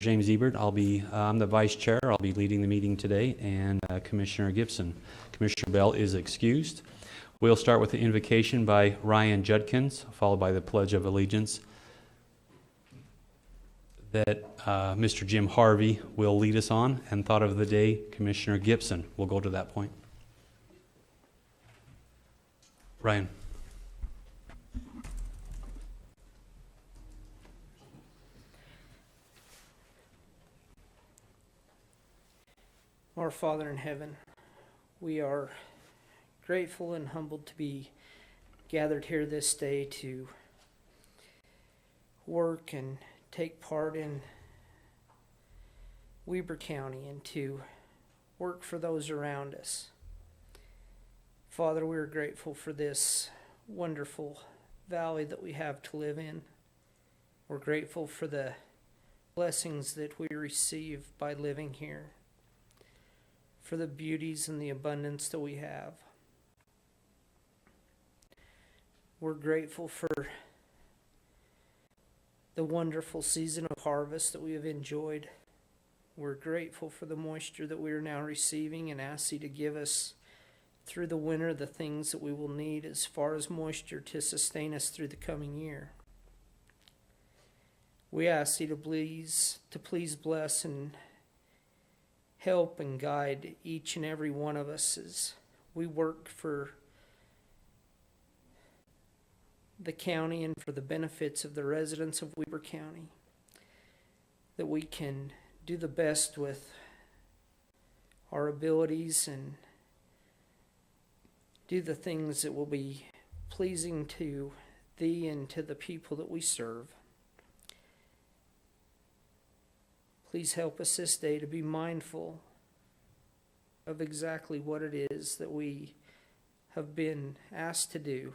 James Ebert. I'm the vice chair. I'll be leading the meeting today, and Commissioner Gibson. Commissioner Bell is excused. We'll start with the invocation by Ryan Judkins, followed by the Pledge of Allegiance that Mr. Jim Harvey will lead us on, and thought of the day, Commissioner Gibson will go to that point. Ryan. Our Father in heaven, we are grateful and humbled to be gathered here this day to work and take part in Weber County and to work for those around us. Father, we are grateful for this wonderful valley that we have to live in. We're grateful for the blessings that we receive by living here, for the beauties and the abundance that we have. We're grateful for the wonderful season of harvest that we have enjoyed. We're grateful for the moisture that we are now receiving, and ask you to give us through the winter the things that we will need as far as moisture to sustain us through the coming year. We ask you to please bless and help and guide each and every one of us as we work for the county and for the benefits of the residents of Weber County, that we can do the best with our abilities and do the things that will be pleasing to thee and to the people that we serve. Please help us this day to be mindful of exactly what it is that we have been asked to do.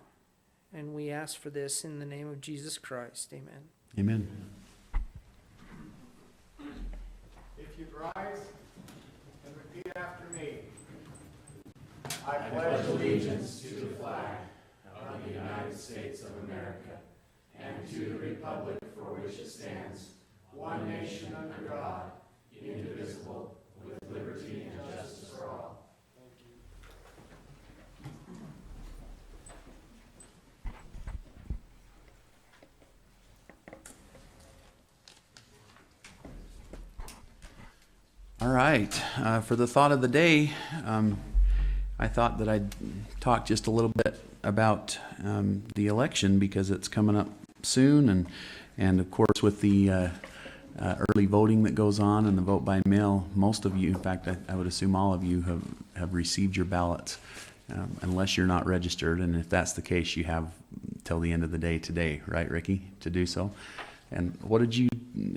And we ask for this in the name of Jesus Christ. Amen. Amen. If you'd rise and repeat after me. I pledge allegiance to the flag of the United States of America and to the republic for which it stands, one nation under God, indivisible, with liberty and justice for all. All right. For the thought of the day, I thought that I'd talk just a little bit about the election, because it's coming up soon, and of course with the early voting that goes on and the vote by mail, most of you, in fact, I would assume all of you have received your ballots, unless you're not registered. And if that's the case, you have till the end of the day today, right, Ricky, to do so. And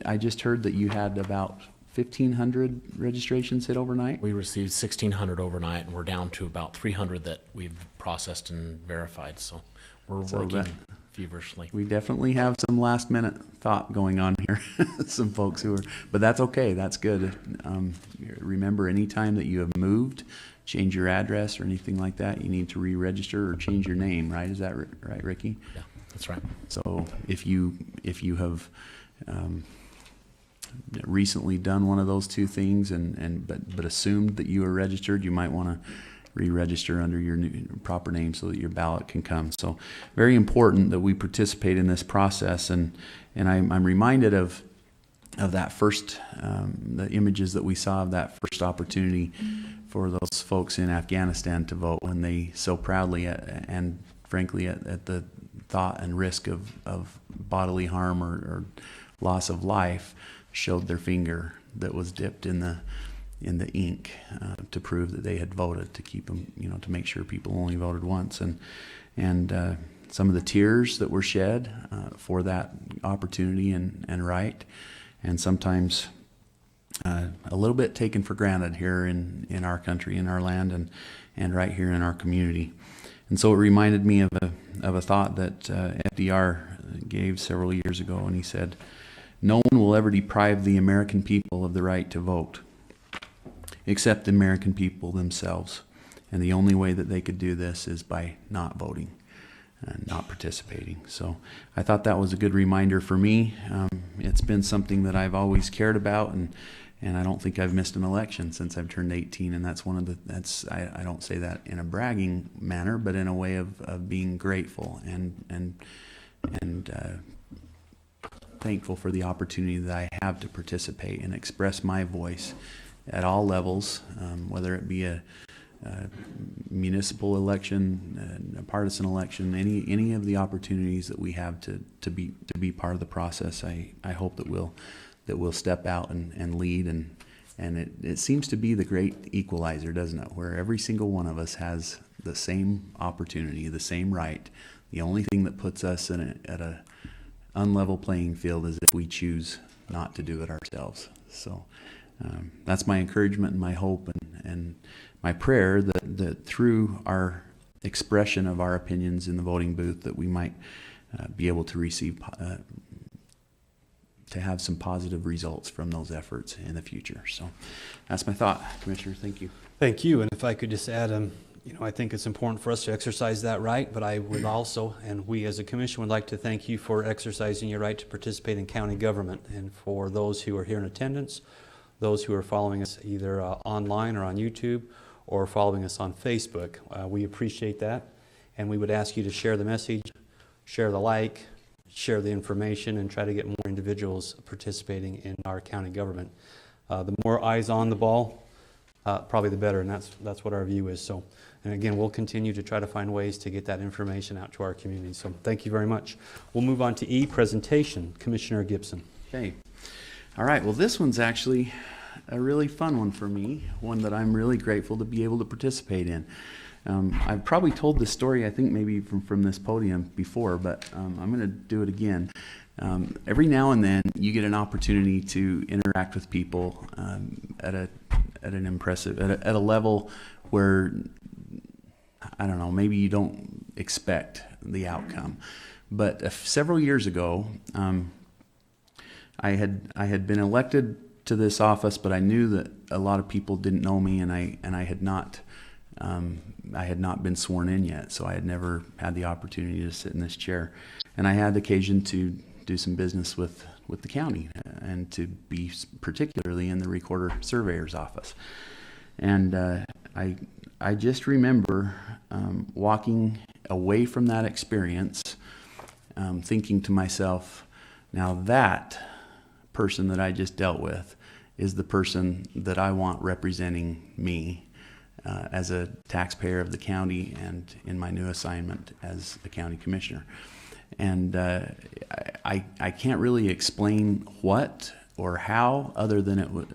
I just heard that you had about 1,500 registrations hit overnight? We received 1,600 overnight, and we're down to about 300 that we've processed and verified. So we're working feverishly. We definitely have some last minute thought going on here. Some folks but that's okay. That's good. Remember, anytime that you have moved, change your address or anything like that, you need to re-register or change your name, right? Is that right, Ricky? Yeah, that's right. So if you have recently done one of those two things but assumed that you are registered, you might want to re-register under your new proper name so that your ballot can come. So very important that we participate in this process, and I'm reminded of that first the images that we saw of that first opportunity for those folks in Afghanistan to vote, when they so proudly and frankly at the thought and risk of bodily harm or loss of life showed their finger that was dipped in the ink to prove that they had voted, to keep them, to make sure people only voted once, and some of the tears that were shed for that opportunity and right, and sometimes a little bit taken for granted here in our country, in our land, and right here in our community. And so it reminded me of a thought that FDR gave several years ago, and he said, "No one will ever deprive the American people of the right to vote, except the American people themselves. And the only way that they could do this is by not voting." not participating. So I thought that was a good reminder for me. It's been something that I've always cared about, and I don't think I've missed an election since I've turned 18. And that's I don't say that in a bragging manner, but in a way of being grateful and thankful for the opportunity that I have to participate and express my voice at all levels, whether it be a municipal election, a partisan election, any of the opportunities that we have to be part of the process. I hope that we'll step out and lead, and it seems to be the great equalizer, doesn't it? Where every single one of us has the same opportunity, the same right. The only thing that puts us at a unlevel playing field is if we choose not to do it ourselves. So that's my encouragement and my hope and my prayer that through our expression of our opinions in the voting booth that we might be able to receive to have some positive results from those efforts in the future. So that's my thought, Commissioner. Thank you. Thank you. And if I could just add, I think it's important for us to exercise that right, but I would also, and we as a commission would like to thank you for exercising your right to participate in county government. And for those who are here in attendance, those who are following us either online or on YouTube or following us on Facebook, we appreciate that. And we would ask you to share the message, share the like, share the information, and try to get more individuals participating in our county government. The more eyes on the ball, probably the better, and that's what our view is. So, and again, we'll continue to try to find ways to get that information out to our community. So thank you very much. We'll move on to E, presentation. Commissioner Gibson. Okay. All right. Well, this one's actually a really fun one for me, one that I'm really grateful to be able to participate in. I've probably told this story, I think maybe from this podium before, but I'm going to do it again. Every now and then you get an opportunity to interact with people at a level where, I don't know, maybe you don't expect the outcome. But several years ago, I had been elected to this office, but I knew that a lot of people didn't know me, and I had not been sworn in yet, so I had never had the opportunity to sit in this chair. And I had occasion to do some business with the county and to be particularly in the recorder surveyor's office. And I just remember walking away from that experience thinking to myself, now that person that I just dealt with is the person that I want representing me as a taxpayer of the county and in my new assignment as a county commissioner. And I can't really explain what or how, other than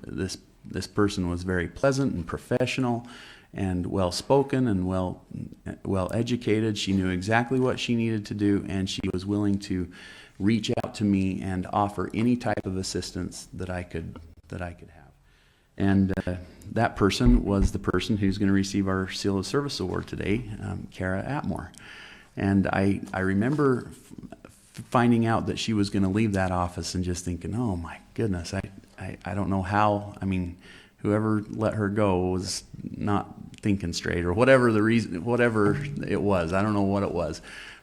this person was very pleasant and professional and well spoken and well educated. She knew exactly what she needed to do, and she was willing to reach out to me and offer any type of assistance that I could have. And that person was the person who's going to receive our Seal of Service Award today, Kara Atmore. And I remember finding out that she was going to leave that office and just thinking, oh my goodness, I don't know how. I mean, whoever let her go was not thinking straight, or whatever the reason, whatever it was. I don't know what it was.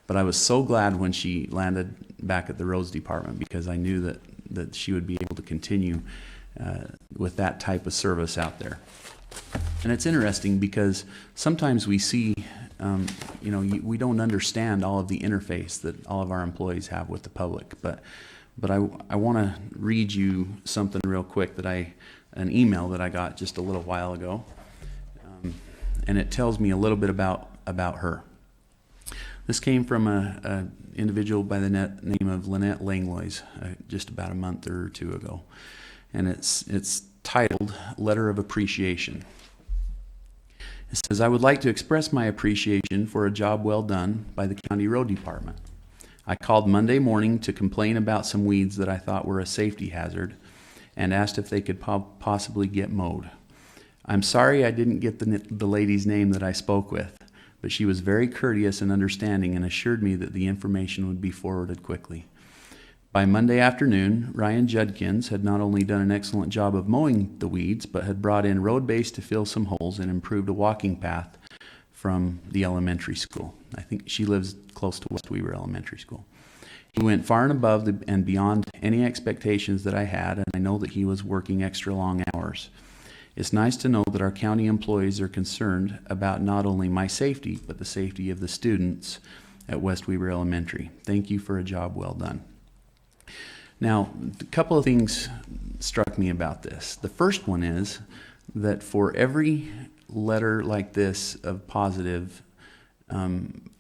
But I was so glad when she landed back at the roads department, because I knew that she would be able to continue with that type of service out there. And it's interesting because sometimes we see, we don't understand all of the interface that all of our employees have with the public. But I want to read you something real quick an email that I got just a little while ago, and it tells me a little bit about her. This came from an individual by the name of Lynette Langlois just about a month or two ago. And it's titled Letter of Appreciation. It says, I would like to express my appreciation for a job well done by the County Road Department. I called Monday morning to complain about some weeds that I thought were a safety hazard and asked if they could possibly get mowed. I'm sorry I didn't get the lady's name that I spoke with, but she was very courteous and understanding and assured me that the information would be forwarded quickly. By Monday afternoon, Ryan Judkins had not only done an excellent job of mowing the weeds, but had brought in road base to fill some holes and improved a walking path from the elementary school. I think she lives close to West Weaver Elementary School. He went far and above and beyond any expectations that I had, and I know that he was working extra long hours. It's nice to know that our county employees are concerned about not only my safety, but the safety of the students at West Weaver Elementary. Thank you for a job well done. Now, a couple of things struck me about this. The first one is that for every letter like this of positive,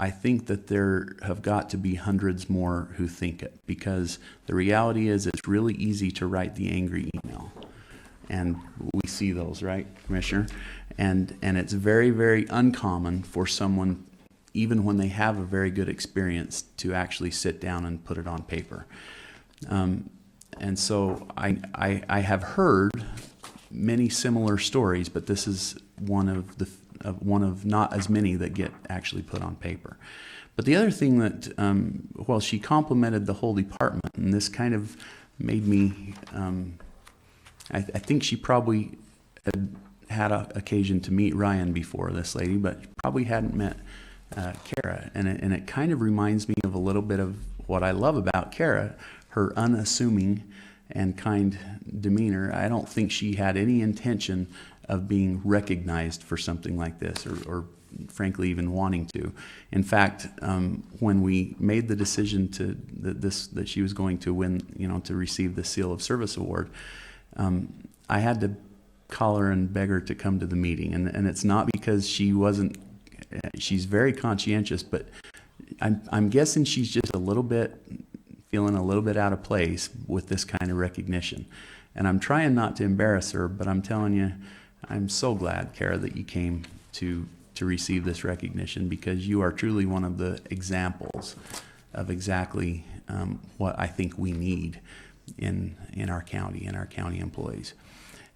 I think that there have got to be hundreds more who think it, because the reality is it's really easy to write the angry email. And we see those, right, Commissioner? And it's very, very uncommon for someone, even when they have a very good experience, to actually sit down and put it on paper. And so I have heard many similar stories, but this is one of not as many that get actually put on paper. But the other thing that, well, she complimented the whole department, and this kind of made me, I think she probably had an occasion to meet Ryan before, this lady, but probably hadn't met Kara. And it kind of reminds me of a little bit of what I love about Kara, her unassuming and kind demeanor. I don't think she had any intention of being recognized for something like this, or frankly even wanting to. In fact, when we made the decision that she was going to win, to receive the Seal of Service Award, I had to call her and beg her to come to the meeting. And it's not because she's very conscientious, but I'm guessing she's just feeling a little bit out of place with this kind of recognition. And I'm trying not to embarrass her, but I'm telling you, I'm so glad, Kara, that you came to receive this recognition, because you are truly one of the examples of exactly what I think we need in our county and our county employees.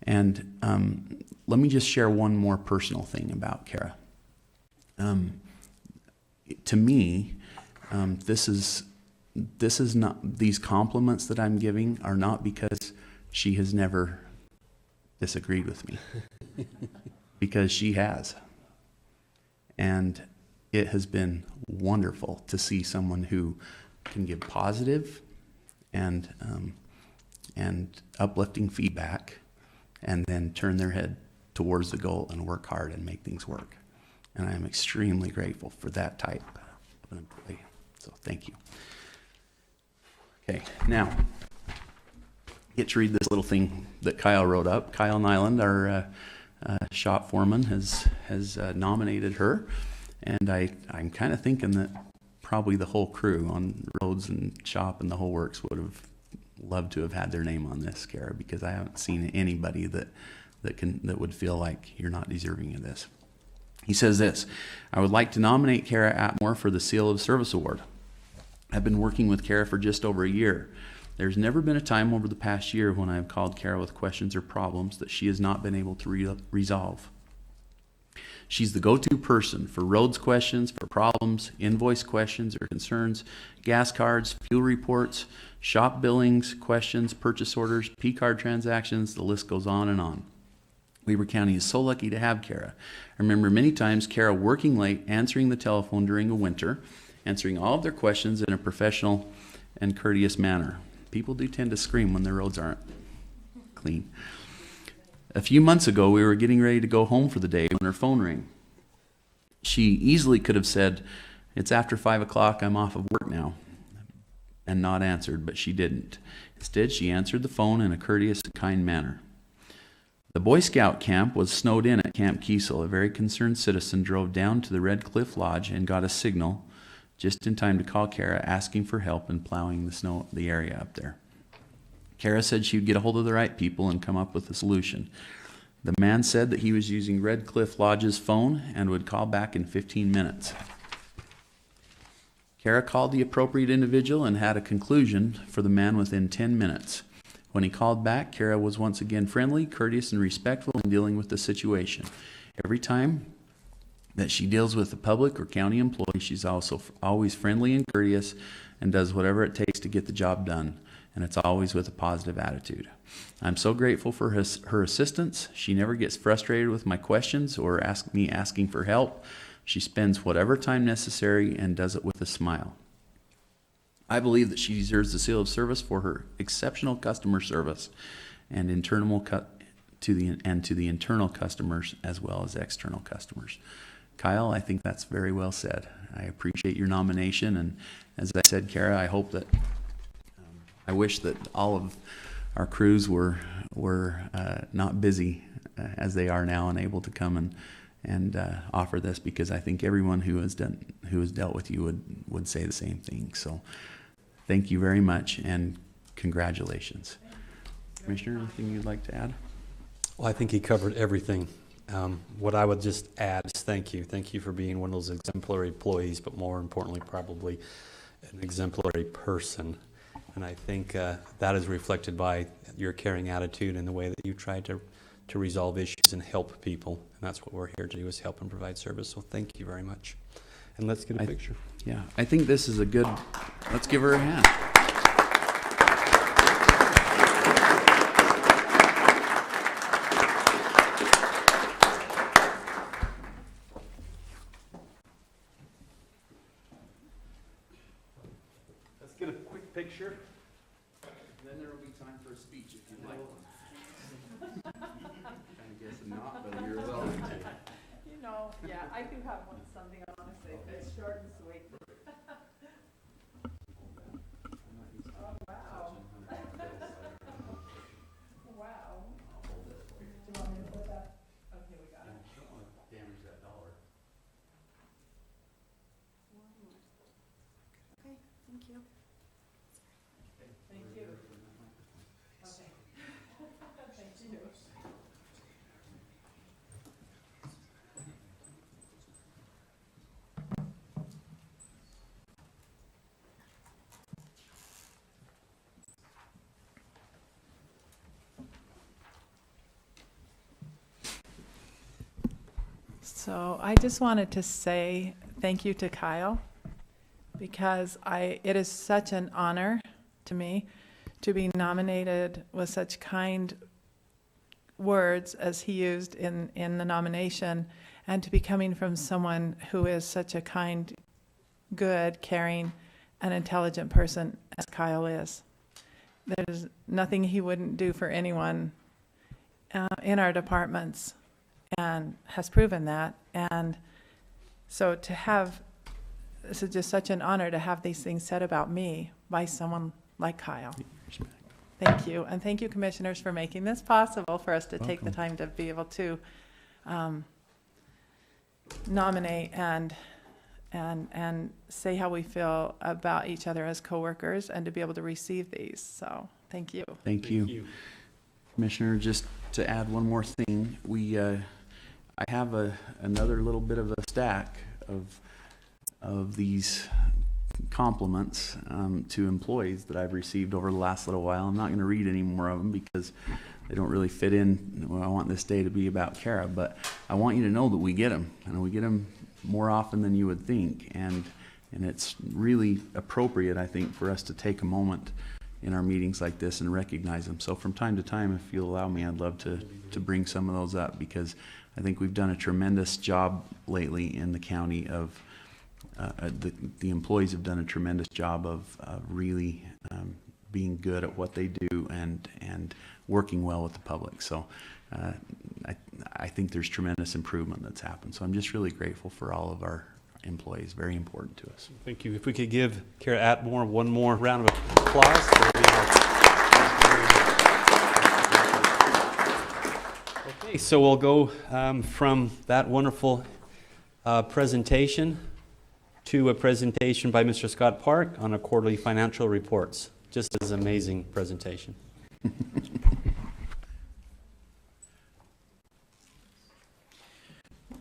And let me just share one more personal thing about Kara. To me, this is not, these compliments that I'm giving are not because she has never disagreed with me, because she has. And it has been wonderful to see someone who can give positive and uplifting feedback, and then turn their head towards the goal and work hard and make things work. And I am extremely grateful for that type of an employee. So thank you. Okay, now, get to read this little thing that Kyle wrote up. Kyle Nyland, our shop foreman, has nominated her, and I'm kind of thinking that probably the whole crew on roads and shop and the whole works would have loved to have had their name on this, Kara, because I haven't seen anybody that would feel like you're not deserving of this. He says this: I would like to nominate Kara Atmore for the Seal of Service Award. I've been working with Kara for just over a year. There's never been a time over the past year when I have called Kara with questions or problems that she has not been able to resolve. She's the go-to person for roads questions, for problems, invoice questions or concerns, gas cards, fuel reports, shop billings, questions, purchase orders, P-card transactions, the list goes on and on. Weber County is so lucky to have Kara. I remember many times Kara working late, answering the telephone during a winter, answering all of their questions in a professional and courteous manner. People do tend to scream when their roads aren't clean. A few months ago, we were getting ready to go home for the day when her phone rang. She easily could have said, "It's after 5 o'clock, I'm off of work now," and not answered, but she didn't. Instead, she answered the phone in a courteous and kind manner. The Boy Scout camp was snowed in at Camp Kiesel. A very concerned citizen drove down to the Red Cliff Lodge and got a signal just in time to call Kara, asking for help in plowing the area up there. Kara said she would get a hold of the right people and come up with a solution. The man said that he was using Red Cliff Lodge's phone and would call back in 15 minutes. Kara called the appropriate individual and had a conclusion for the man within 10 minutes. When he called back, Kara was once again friendly, courteous, and respectful in dealing with the situation. Every time that she deals with the public or county employee, she's also always friendly and courteous and does whatever it takes to get the job done. And it's always with a positive attitude. I'm so grateful for her assistance. She never gets frustrated with my questions or asking for help. She spends whatever time necessary and does it with a smile. I believe that she deserves the seal of service for her exceptional customer service and to the internal customers as well as external customers. Kyle, I think that's very well said. I appreciate your nomination, and as I said, Kara, I hope that I wish that all of our crews were not busy as they are now and able to come and offer this, because I think everyone who has dealt with you would say the same thing. So thank you very much and congratulations. Commissioner, anything you'd like to add? Well, I think he covered everything. What I would just add is thank you. Thank you for being one of those exemplary employees, but more importantly, probably an exemplary person. And I think that is reflected by your caring attitude and the way that you try to resolve issues and help people. And that's what we're here to do, is help and provide service. So thank you very much. And let's get a picture. Yeah, I think this is a good, let's give her a hand. Let's get a quick picture. Then there will be time for a speech if you'd like one. I guess not, but you're welcome to. You know, yeah, I do have something I want to say, but it's short and sweet. Oh, wow. Wow. Do you want me to put that? Okay, we got it. Don't want to damage that dollar. Okay, thank you. Thank you. Okay. Thank you. So I just wanted to say thank you to Kyle, because it is such an honor to me to be nominated with such kind words as he used in the nomination, and to be coming from someone who is such a kind, good, caring, and intelligent person as Kyle is. There's nothing he wouldn't do for anyone in our departments, and has proven that. And so this is just such an honor to have these things said about me by someone like Kyle. Thank you. And thank you, commissioners, for making this possible for us to take the time to be able to nominate and say how we feel about each other as coworkers, and to be able to receive these. So thank you. Thank you. Commissioner, just to add one more thing, I have another little bit of a stack of these compliments to employees that I've received over the last little while. I'm not going to read any more of them because they don't really fit in. Well, I want this day to be about Kara, but I want you to know that we get them, and we get them more often than you would think, and it's really appropriate, I think, for us to take a moment in our meetings like this and recognize them. So from time to time, if you'll allow me, I'd love to bring some of those up, because I think we've done a tremendous job lately in the county of the employees have done a tremendous job of really being good at what they do and working well with the public. So I think there's tremendous improvement that's happened. So I'm just really grateful for all of our employees. Very important to us. Thank you. If we could give Kara Atmore one more round of applause. Okay, so we'll go from that wonderful presentation to a presentation by Mr. Scott Park on a quarterly financial reports. Just as amazing presentation.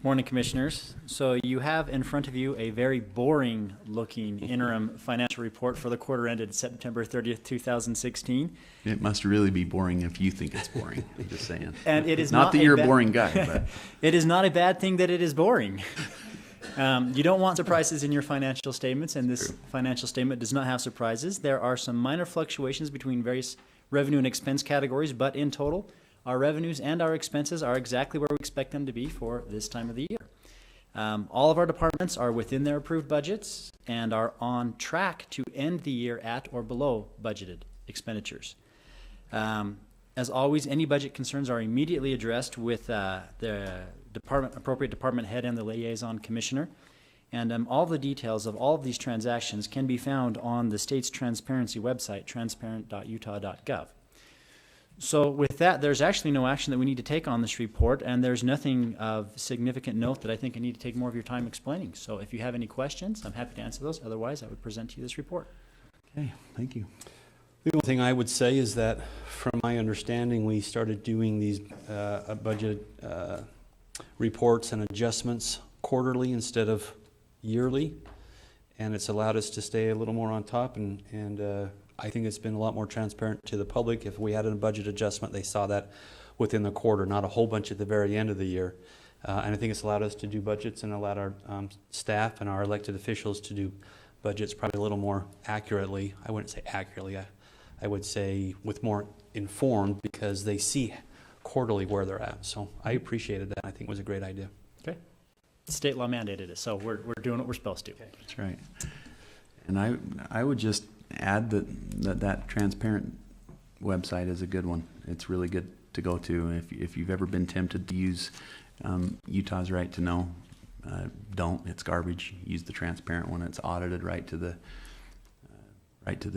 Morning, Commissioners. So you have in front of you a very boring looking interim financial report for the quarter ended September 30th, 2016. It must really be boring if you think it's boring. I'm just saying. And it is not that you're a boring guy, but it is not a bad thing that it is boring. You don't want surprises in your financial statements, and this financial statement does not have surprises. There are some minor fluctuations between various revenue and expense categories, but in total, our revenues and our expenses are exactly where we expect them to be for this time of the year. All of our departments are within their approved budgets and are on track to end the year at or below budgeted expenditures. As always, any budget concerns are immediately addressed with the appropriate department head and the liaison commissioner. And all the details of all of these transactions can be found on the state's transparency website, transparent.utah.gov. So with that, there's actually no action that we need to take on this report, and there's nothing of significant note that I think I need to take more of your time explaining. So if you have any questions, I'm happy to answer those. Otherwise, I would present to you this report. Okay, thank you. The only thing I would say is that, from my understanding, we started doing these budget reports and adjustments quarterly instead of yearly, and it's allowed us to stay a little more on top, and I think it's been a lot more transparent to the public. If we had a budget adjustment, they saw that within the quarter, not a whole bunch at the very end of the year. And I think it's allowed us to do budgets and allowed our staff and our elected officials to do budgets probably a little more accurately. I wouldn't say accurately, I would say with more informed, because they see quarterly where they're at. So I appreciated that. I think it was a great idea. Okay. State law mandated it, so we're doing what we're supposed to. That's right. And I would just add that transparent website is a good one. It's really good to go to. If you've ever been tempted to use Utah's Right to Know, don't. It's garbage. Use the transparent one. It's audited right to the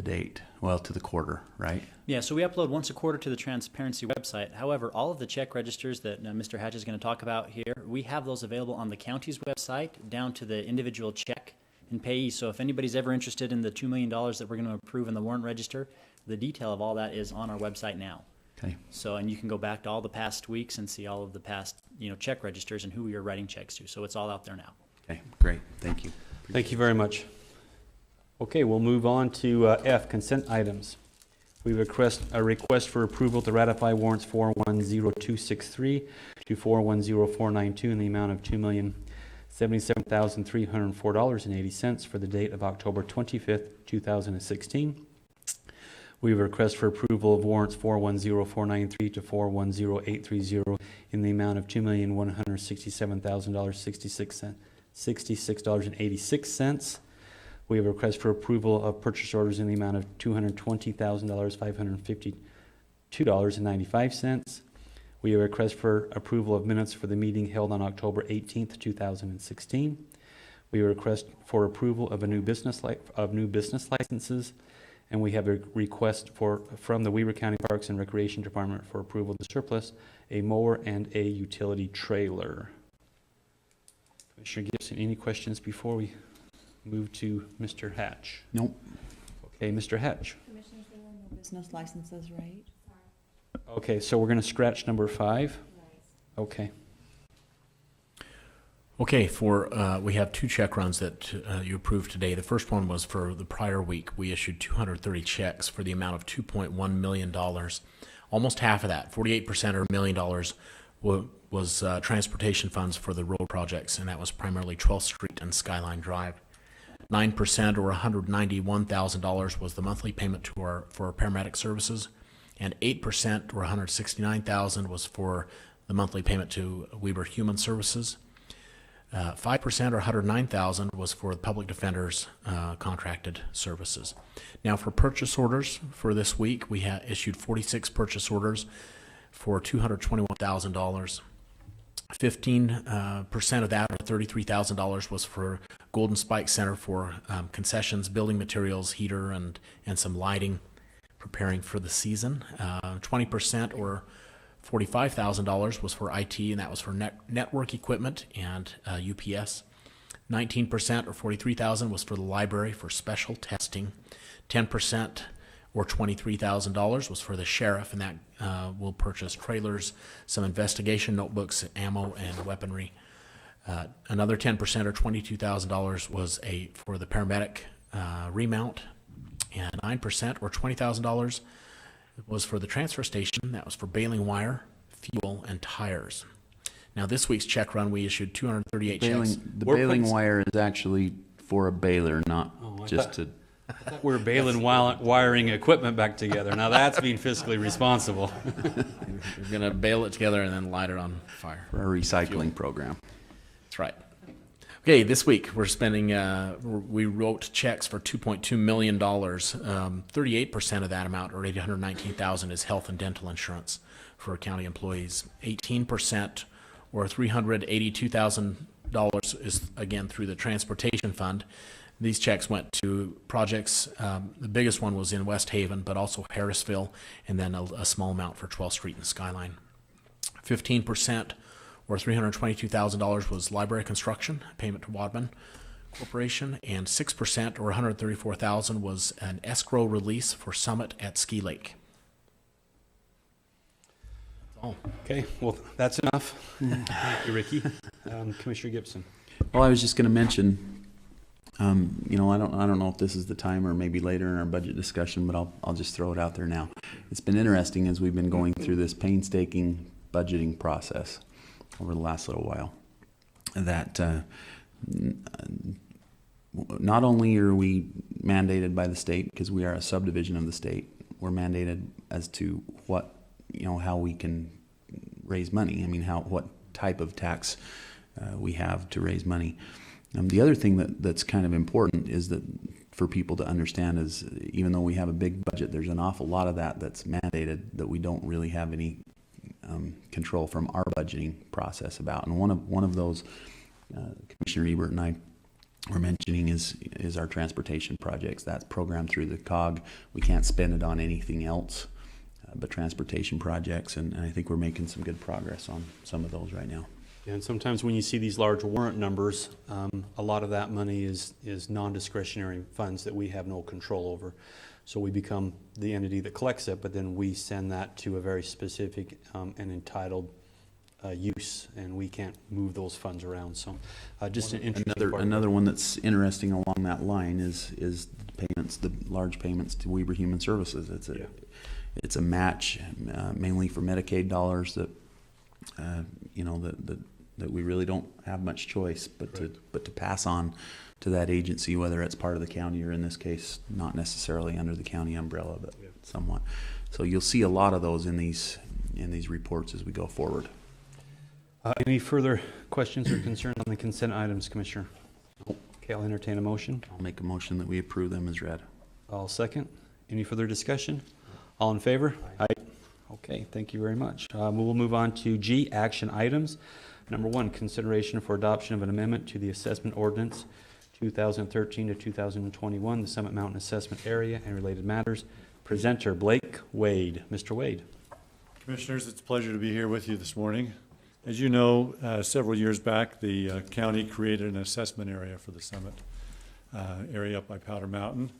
date. Well, to the quarter, right? Yeah, so we upload once a quarter to the transparency website. However, all of the check registers that Mr. Hatch is going to talk about here, we have those available on the county's website down to the individual check and payee. So if anybody's ever interested in the $2 million that we're going to approve in the warrant register, the detail of all that is on our website now. Okay. So, and you can go back to all the past weeks and see all of the past, check registers and who you're writing checks to. So it's all out there now. Okay, great. Thank you. Thank you very much. Okay, we'll move on to F, consent items. We request a request for approval to ratify warrants 410263 to 410492 in the amount of $2,077,304.80 for the date of October 25th, 2016. We request for approval of warrants 410493 to 410830 in the amount of $2,167,066.86. We have a request for approval of purchase orders in the amount of $220,552.95. We have a request for approval of minutes for the meeting held on October 18th, 2016. We have a request for approval of new business licenses, and we have a request from the Weber County Parks and Recreation Department for approval to surplus a mower and a utility trailer. Commissioner Gibson, any questions before we move to Mr. Hatch? Nope. Okay, Mr. Hatch. Commissioners, there were no business licenses, right? Okay, so we're going to scratch number 5? Okay. Okay, we have 2 check runs that you approved today. The first one was for the prior week. We issued 230 checks for the amount of $2.1 million. Almost half of that, 48% or $1 million, was transportation funds for the road projects, and that was primarily 12th Street and Skyline Drive. 9% or $191,000 was the monthly payment for our paramedic services, and 8% or $169,000 was for the monthly payment to Weber Human Services. 5% or $109,000 was for the public defender's contracted services. Now, for purchase orders for this week, we issued 46 purchase orders for $221,000. 15% of that, or $33,000, was for Golden Spike Center for concessions, building materials, heater, and some lighting, preparing for the season. 20% or $45,000 was for IT, and that was for network equipment and UPS. 19% or $43,000 was for the library for special testing. 10% or $23,000 was for the sheriff, and that will purchase trailers, some investigation notebooks, ammo, and weaponry. Another 10% or $22,000 was for the paramedic remount, and 9% or $20,000 was for the transfer station. That was for baling wire, fuel, and tires. Now, this week's check run, we issued 238 checks. The baling wire is actually for a baler, not to. I thought we were baling wiring equipment back together. Now that's being fiscally responsible. We're going to bale it together and then light it on fire. For a recycling program. That's right. Okay, this week we're spending, we wrote checks for $2.2 million. 38% of that amount, or $819,000, is health and dental insurance for county employees. 18%, or $382,000, is again through the transportation fund. These checks went to projects. The biggest one was in West Haven, but also Harrisville, and then a small amount for 12th Street and Skyline. 15%, or $322,000, was library construction, payment to Wadman Corporation, and 6%, or $134,000, was an escrow release for Summit at Ski Lake. That's all. Okay, well, that's enough. Thank you, Ricky. Commissioner Gibson. Well, I was just going to mention, you know, I don't know if this is the time or maybe later in our budget discussion, but I'll just throw it out there now. It's been interesting as we've been going through this painstaking budgeting process over the last little while, that not only are we mandated by the state, because we are a subdivision of the state, we're mandated as to what, you know, how we can raise money. I mean, what type of tax we have to raise money. The other thing that's kind of important is that for people to understand is, even though we have a big budget, there's an awful lot of that's mandated that we don't really have any control from our budgeting process about. And one of those, Commissioner Ebert and I were mentioning, is our transportation projects. That's programmed through the COG. We can't spend it on anything else but transportation projects, and I think we're making some good progress on some of those right now. And sometimes when you see these large warrant numbers, a lot of that money is non-discretionary funds that we have no control over. So we become the entity that collects it, but then we send that to a very specific and entitled use, and we can't move those funds around. So just an interesting part. Another one that's interesting along that line is the payments, the large payments to Weber Human Services. It's a match mainly for Medicaid dollars that you know, that we really don't have much choice but to pass on to that agency, whether it's part of the county or, in this case, not necessarily under the county umbrella, but somewhat. So you'll see a lot of those in these reports as we go forward. Any further questions or concerns on the consent items, Commissioner? Okay, I'll entertain a motion. I'll make a motion that we approve them as read. I'll second. Any further discussion? All in favor? Aye. Okay, thank you very much. We'll move on to G, action items. Number 1, consideration for adoption of an amendment to the assessment ordinance 2013 to 2021, the Summit Mountain Assessment Area and related matters. Presenter Blake Wade. Mr. Wade. Commissioners, it's a pleasure to be here with you this morning. As you know, several years back, the county created an assessment area for the Summit area up by Powder Mountain,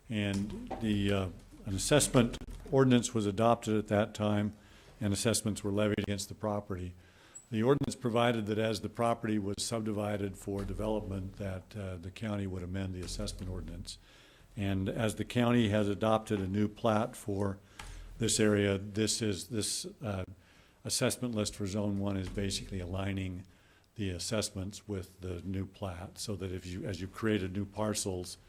and an assessment ordinance was adopted at that time, and assessments were levied against the property. The ordinance provided that as the property was subdivided for development, that the county would amend the assessment ordinance. And as the county has adopted a new plat for this area, this assessment list for Zone 1 is basically aligning the assessments with the new plat, so that as you created new parcels,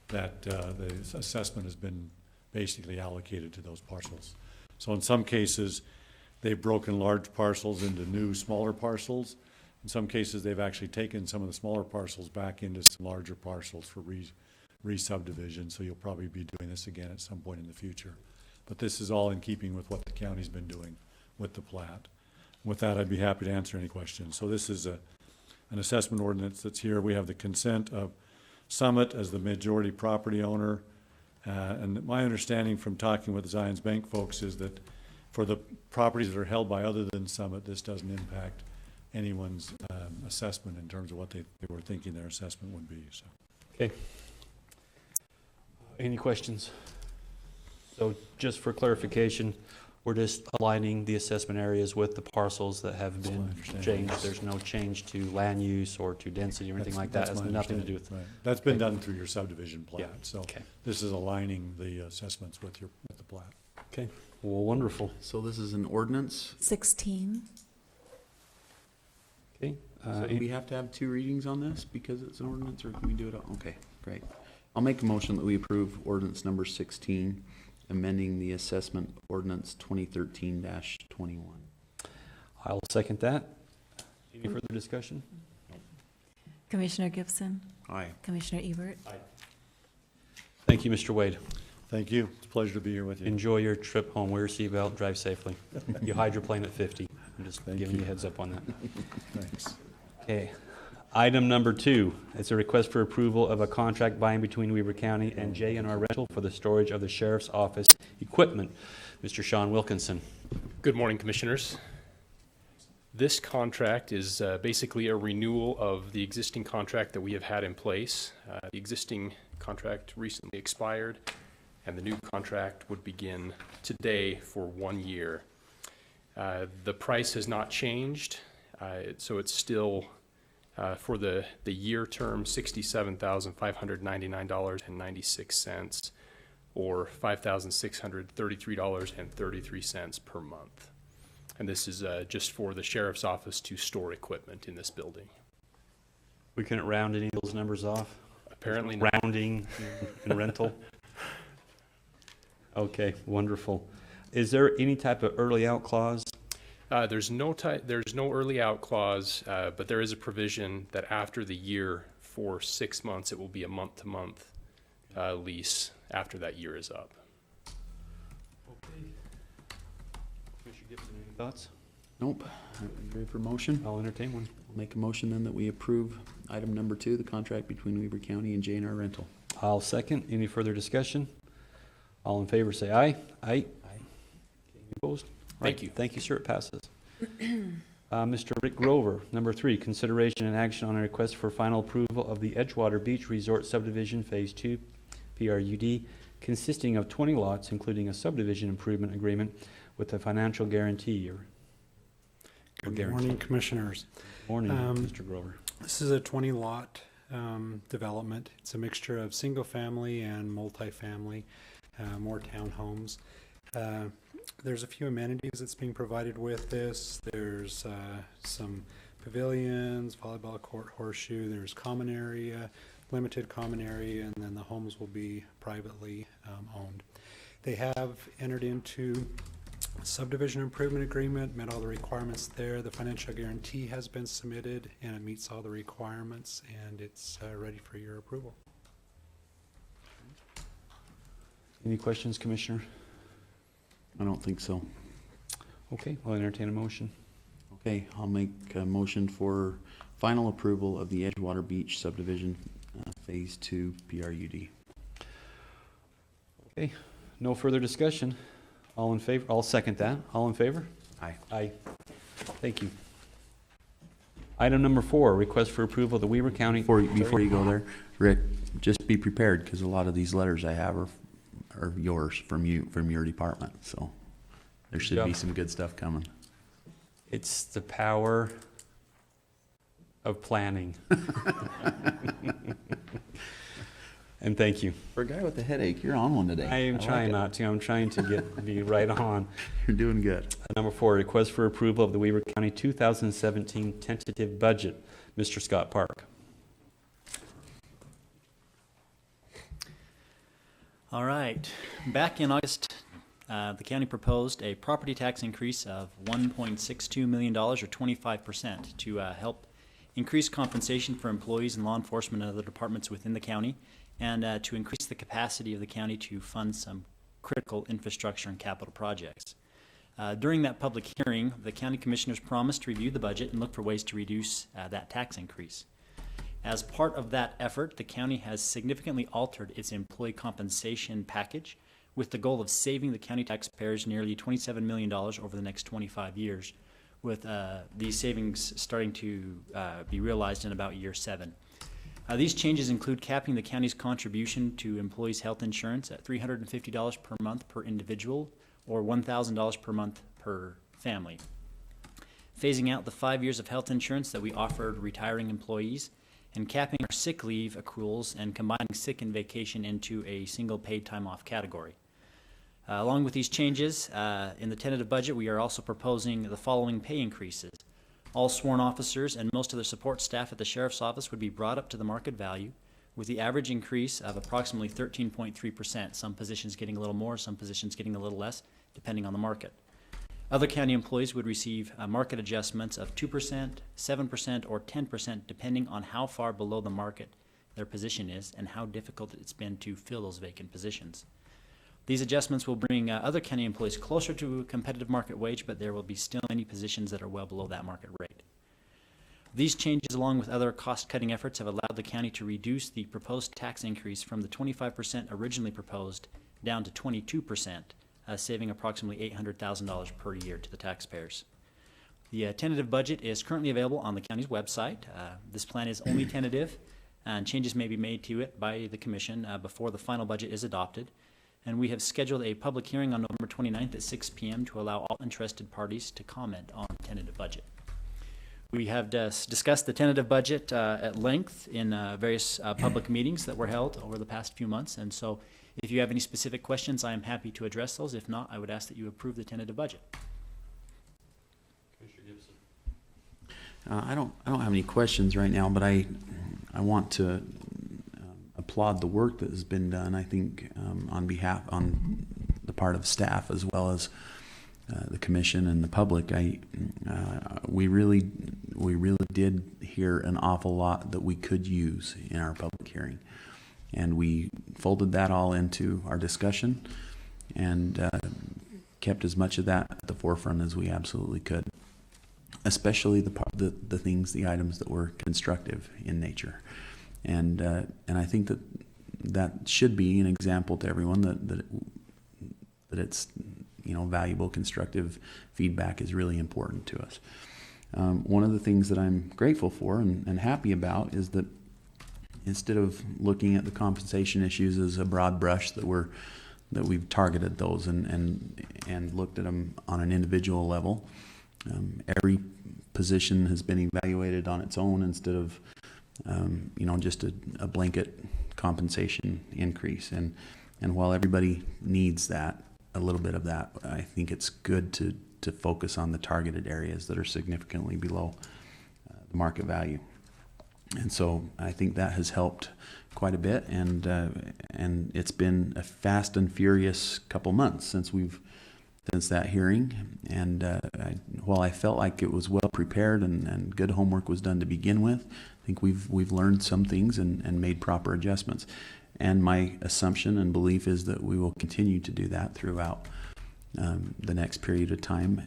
that the assessment has been basically allocated to those parcels. So in some cases, they've broken large parcels into new, smaller parcels. In some cases, they've actually taken some of the smaller parcels back into some larger parcels for re-subdivision. So you'll probably be doing this again at some point in the future. But this is all in keeping with what the county's been doing with the plat. With that, I'd be happy to answer any questions. So this is an assessment ordinance that's here. We have the consent of Summit as the majority property owner. And my understanding from talking with the Zions Bank folks is that for the properties that are held by other than Summit, this doesn't impact anyone's assessment in terms of what they were thinking their assessment would be. So. Okay. Any questions? So just for clarification, we're just aligning the assessment areas with the parcels that have been changed. There's no change to land use or to density or anything like that. It has nothing to do with. Right. That's been done through your subdivision plat. Yeah. So Okay. this is aligning the assessments with the plat. Okay. Well, wonderful. So this is an ordinance. 16. Okay. So do we have to have 2 readings on this because it's an ordinance, or can we do it all? Okay, great. I'll make a motion that we approve ordinance number 16, amending the assessment ordinance 2013-21. I'll second that. Any further discussion? Commissioner Gibson, Aye. Commissioner Ebert. Thank you, Mr. Wade. Thank you. It's a pleasure to be here with you. Enjoy your trip home. Wear your seatbelt, drive safely. You hydroplane at 50. I'm just Thank giving you you. a heads up on that. Thanks. Okay. Item number 2, it's a request for approval of a contract by and between Weber County and J&R Rental for the storage of the Sheriff's Office equipment. Mr. Sean Wilkinson. Good morning, Commissioners. This contract is basically a renewal of the existing contract that we have had in place. The existing contract recently expired, and the new contract would begin today for 1 year. The price has not changed, so it's still, for the year term, $67,599.96, or $5,633.33 per month. And this is just for the sheriff's office to store equipment in this building. We couldn't round any of those numbers off? Apparently not. Rounding and rental? Okay, wonderful. Is there any type of early out clause? There's no early out clause, but there is a provision that after the year, for 6 months, it will be a month-to-month lease after that year is up. Commissioner Gibson, any thoughts? Nope. Ready for motion? I'll entertain one. I'll make a motion then that we approve item number 2, the contract between Weber County and J&R Rental. I'll second. Any further discussion? All in favor, say aye. Aye. Any opposed? Thank you. Thank you, sir. It passes. Mr. Rick Grover, number 3, consideration and action on a request for final approval of the Edgewater Beach Resort Subdivision Phase 2, PRUD, consisting of 20 lots, including a subdivision improvement agreement with a financial guarantee. Good morning, Commissioners. Morning, Mr. Grover. This is a 20-lot development. It's a mixture of single-family and multifamily, more townhomes. There's a few amenities that's being provided with this. There's some pavilions, volleyball court, horseshoe. There's common area, limited common area, and then the homes will be privately owned. They have entered into a subdivision improvement agreement, met all the requirements there. The financial guarantee has been submitted, and it meets all the requirements, and it's ready for your approval. Any questions, Commissioner? I don't think so. Okay, I'll entertain a motion. Okay, I'll make a motion for final approval of the Edgewater Beach subdivision, Phase 2 PRUD. Okay, no further discussion. All in favor? I'll second that. All in favor? Aye. Aye. Thank you. Item number 4, request for approval of the Weber County. Before you go there, Rick, just be prepared, because a lot of these letters I have are yours, from your department, so there should be Yep. some good stuff coming. It's the power of planning. And thank you. For a guy with a headache, you're on one today. I am like trying it. not to. I'm trying to be right on. You're doing good. Number 4, request for approval of the Weber County 2017 tentative budget. Mr. Scott Park. All right. Back in August, the county proposed a property tax increase of $1.62 million, or 25%, to help increase compensation for employees and law enforcement and other departments within the county, and to increase the capacity of the county to fund some critical infrastructure and capital projects. During that public hearing, the county commissioners promised to review the budget and look for ways to reduce that tax increase. As part of that effort, the county has significantly altered its employee compensation package with the goal of saving the county taxpayers nearly $27 million over the next 25 years, with these savings starting to be realized in about year 7. These changes include capping the county's contribution to employees' health insurance at $350 per month per individual, or $1,000 per month per family. Phasing out the 5 years of health insurance that we offered retiring employees, and capping our sick leave accruals and combining sick and vacation into a single paid time off category. Along with these changes, in the tentative budget, we are also proposing the following pay increases. All sworn officers and most of the support staff at the Sheriff's Office would be brought up to the market value, with the average increase of approximately 13.3%, some positions getting a little more, some positions getting a little less, depending on the market. Other county employees would receive market adjustments of 2%, 7%, or 10%, depending on how far below the market their position is and how difficult it's been to fill those vacant positions. These adjustments will bring other county employees closer to a competitive market wage, but there will be still many positions that are well below that market rate. These changes, along with other cost-cutting efforts, have allowed the county to reduce the proposed tax increase from the 25% originally proposed down to 22%, saving approximately $800,000 per year to the taxpayers. The tentative budget is currently available on the county's website. This plan is only tentative, and changes may be made to it by the commission before the final budget is adopted. And we have scheduled a public hearing on November 29th at 6 p.m. to allow all interested parties to comment on the tentative budget. We have discussed the tentative budget at length in various public meetings that were held over the past few months. And so if you have any specific questions, I am happy to address those. If not, I would ask that you approve the tentative budget. Commissioner Gibson. I don't have any questions right now, but I want to applaud the work that has been done. I think on the part of staff as well as the commission and the public. We really did hear an awful lot that we could use in our public hearing, and we folded that all into our discussion and kept as much of that at the forefront as we absolutely could. Especially the things, the items that were constructive in nature. And I think that should be an example to everyone that it's, valuable, constructive feedback is really important to us. One of the things that I'm grateful for and happy about is that instead of looking at the compensation issues as a broad brush, that we've targeted those and looked at them on an individual level. Every position has been evaluated on its own instead of just a blanket compensation increase. And while everybody needs that, a little bit of that, I think it's good to focus on the targeted areas that are significantly below the market value. And so I think that has helped quite a bit. And it's been a fast and furious couple months since that hearing. And while I felt like it was well prepared and good homework was done to begin with, I think we've learned some things and made proper adjustments. And my assumption and belief is that we will continue to do that throughout the next period of time,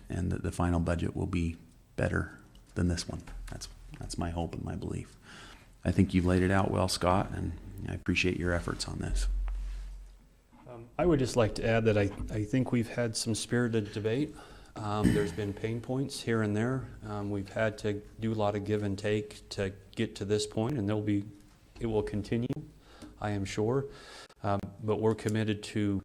and that the final budget will be better than this one. That's my hope and my belief. I think you've laid it out well, Scott, and I appreciate your efforts on this. I would just like to add that I think we've had some spirited debate. There's been pain points here and there. We've had to do a lot of give and take to get to this point, and it will continue, I am sure. But we're committed to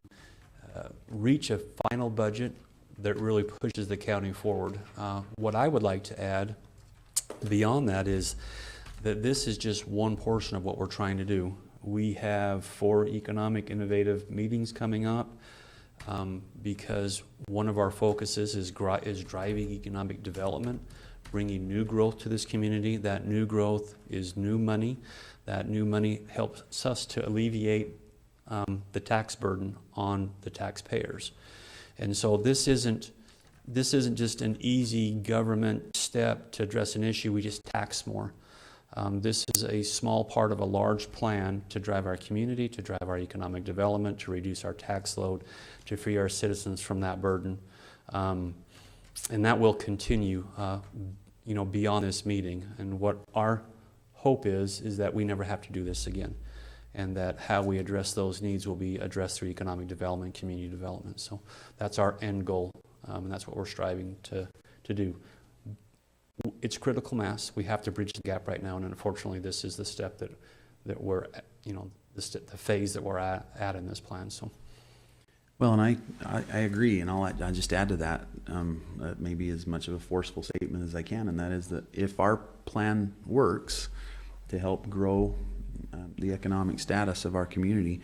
reach a final budget that really pushes the county forward. What I would like to add beyond that is that this is just one portion of what we're trying to do. We have 4 economic innovative meetings coming up because one of our focuses is driving economic development, bringing new growth to this community. That new growth is new money. That new money helps us to alleviate the tax burden on the taxpayers. And so this isn't just an easy government step to address an issue. We just tax more. This is a small part of a large plan to drive our community, to drive our economic development, to reduce our tax load, to free our citizens from that burden. And that will continue, beyond this meeting. And what our hope is that we never have to do this again, and that how we address those needs will be addressed through economic development, community development. So that's our end goal, and that's what we're striving to do. It's critical mass. We have to bridge the gap right now, and unfortunately, this is the step that we're, the phase that we're at in this plan. So, well, and I agree, and I'll just add to that, maybe as much of a forceful statement as I can, and that is that if our plan works to help grow the economic status of our community,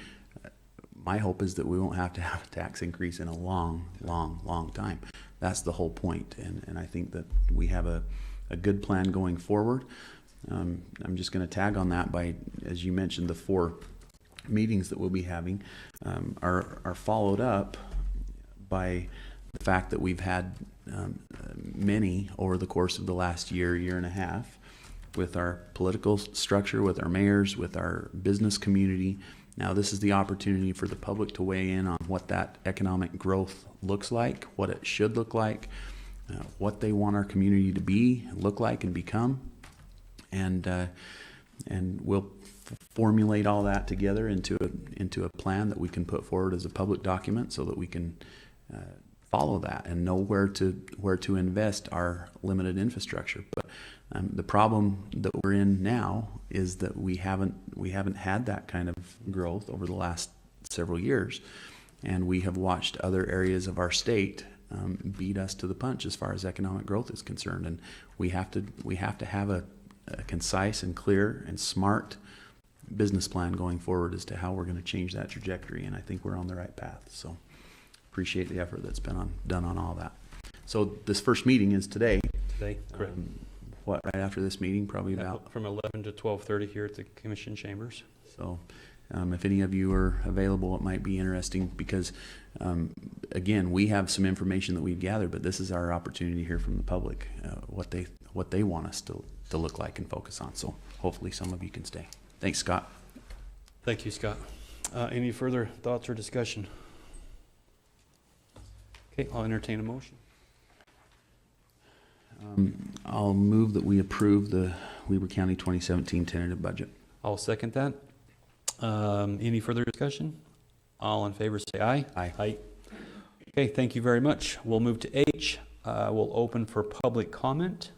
my hope is that we won't have to have a tax increase in a long, long, long time. That's the whole point, and I think that we have a good plan going forward. I'm just going to tag on that by, as you mentioned, the 4 meetings that we'll be having are followed up by the fact that we've had many over the course of the last year and a half, with our political structure, with our mayors, with our business community. Now this is the opportunity for the public to weigh in on what that economic growth looks like, what it should look like, what they want our community to be, look like, and become. And we'll formulate all that together into a plan that we can put forward as a public document, so that we can follow that and know where to invest our limited infrastructure. But the problem that we're in now is that we haven't had that kind of growth over the last several years, and we have watched other areas of our state beat us to the punch as far as economic growth is concerned. And we have to have a concise and clear and smart business plan going forward as to how we're going to change that trajectory. And I think we're on the right path. So appreciate the effort that's been done on all that. So this first meeting is today. Today, correct. Right after this meeting, probably about. From 11 to 12:30 here at the Commission Chambers. So if any of you are available, it might be interesting, because again, we have some information that we've gathered, but this is our opportunity to hear from the public, what they want us to look like and focus on. So hopefully some of you can stay. Thanks, Scott. Thank you, Scott. Any further thoughts or discussion? Okay, I'll entertain a motion. I'll move that we approve the Weber County 2017 tentative budget. I'll second that. Any further discussion? All in favor say aye. Aye. Aye. Okay, thank you very much. We'll move to H. We'll open for public comment.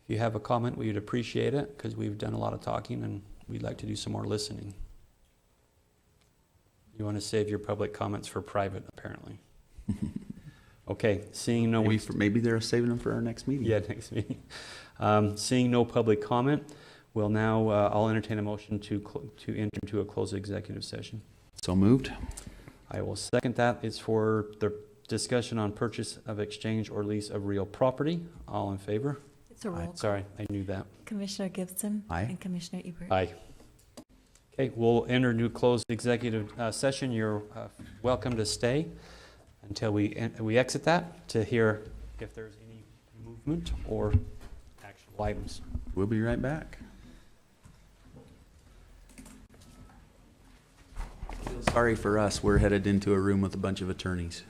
If you have a comment, we would appreciate it, because we've done a lot of talking and we'd like to do some more listening. You want to save your public comments for private, apparently. Okay, seeing no... Maybe they're saving them for our next meeting. Yeah, next meeting. Seeing no public comment, we'll now, I'll entertain a motion to enter into a closed executive session. So moved. I will second that. It's for the discussion on purchase of exchange or lease of real property. All in favor? It's a roll call. Sorry, I knew that. Commissioner Gibson. Aye. And Commissioner Ebert. Aye. Okay, we'll enter new closed executive session. You're welcome to stay until we exit that, to hear if there's any movement or actionable items. We'll be right back. Sorry for us, we're headed into a room with a bunch of attorneys.